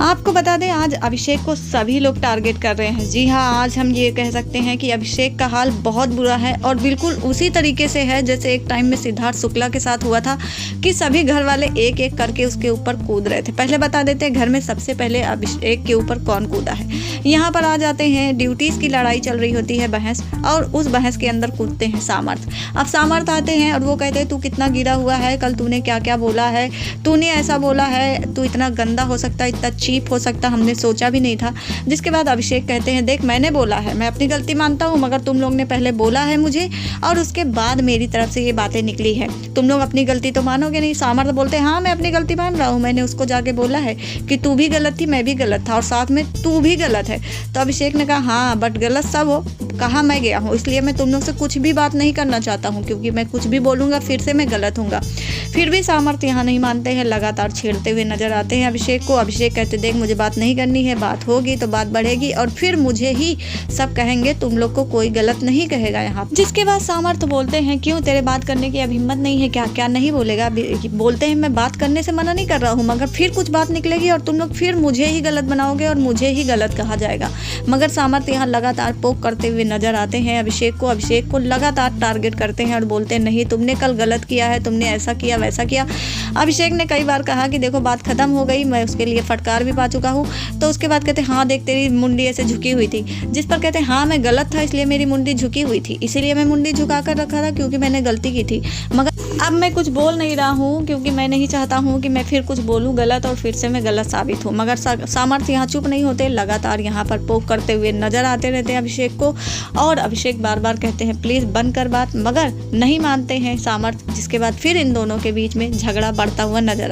आपको बता दें आज अभिषेक को सभी लोग टारगेट कर रहे हैं। जी हाँ, आज हम ये कह सकते हैं कि अभिषेक का हाल बहुत बुरा है और बिल्कुल उसी तरीके से है जैसे एक टाइम में सिद्धार्थ शुक्ला के साथ हुआ था कि सभी घर वाले एक एक करके उसके ऊपर कूद रहे थे। पहले बता देते हैं घर में सबसे पहले अभिषेक के ऊपर कौन कूदा है। यहाँ पर आ जाते हैं, ड्यूटीज़ की लड़ाई चल रही होती है, बहस, और उस बहस के अंदर कूदते हैं सामर्थ। अब सामर्थ आते हैं और वो कहते हैं तू कितना गिरा हुआ है, कल तूने क्या क्या बोला है, तूने ऐसा बोला है, तू इतना गंदा हो सकता, इतना चीप हो सकता, हमने सोचा भी नहीं था। जिसके बाद अभिषेक कहते हैं देख मैंने बोला है, मैं अपनी गलती मानता हूँ, मगर तुम लोग ने पहले बोला है मुझे और उसके बाद मेरी तरफ से ये बातें निकली है, तुम लोग अपनी गलती तो मानोगे नहीं। सामर्थ बोलते हैं हाँ मैं अपनी गलती मान रहा हूँ, मैंने उसको जाके बोला है कि तू भी गलत थी, मैं भी गलत था और साथ में तू भी गलत है। तो अभिषेक ने कहा हाँ बट गलत सब हो, कहाँ मैं गया हूँ, इसलिए मैं तुम लोग से कुछ भी बात नहीं करना चाहता हूँ, क्योंकि मैं कुछ भी बोलूँगा फिर से मैं गलत हूँगा। फिर भी सामर्थ यहाँ नहीं मानते हैं, लगातार छेड़ते हुए नजर आते हैं अभिषेक को। अभिषेक कहते देख मुझे बात नहीं करनी है, बात होगी तो बात बढ़ेगी और फिर मुझे ही सब कहेंगे, तुम लोग को कोई गलत नहीं कहेगा यहाँ। जिसके बाद सामर्थ बोलते हैं क्यों तेरे बात करने की अब हिम्मत नहीं है क्या, क्या नहीं बोलेगा। बोलते हैं मैं बात करने से मना नहीं कर रहा हूँ, मगर फिर कुछ बात निकलेगी और तुम लोग फिर मुझे ही गलत बनाओगे और मुझे ही गलत कहा जाएगा। मगर सामर्थ यहाँ लगातार पोक करते हुए नजर आते हैं अभिषेक को लगातार टारगेट करते हैं और बोलते हैं नहीं तुमने कल गलत किया है, तुमने ऐसा किया वैसा किया। अभिषेक ने कई बार कहा कि देखो बात खत्म हो गई, मैं उसके लिए फटकार भी पा चुका हूँ। तो उसके बाद कहते हाँ देख तेरी मुंडी ऐसे झुकी हुई थी, जिस पर कहते हाँ मैं गलत था इसलिए मेरी मुंडी झुकी हुई थी, इसीलिए मैं मुंडी झुका कर रखा था क्योंकि मैंने गलती की थी। मगर अब मैं कुछ बोल नहीं रहा हूँ क्योंकि मैं नहीं चाहता हूँ कि मैं फिर कुछ बोलूँ गलत और फिर से मैं गलत साबित हूँ। मगर सामर्थ यहाँ चुप नहीं होते, लगातार यहाँ पर पोक करते हुए नजर आते रहते हैं अभिषेक को। और अभिषेक बार बार कहते हैं प्लीज़ बंद कर बात, मगर नहीं मानते हैं सामर्थ। जिसके बाद फिर इन दोनों के बीच में झगड़ा बढ़ता हुआ नजर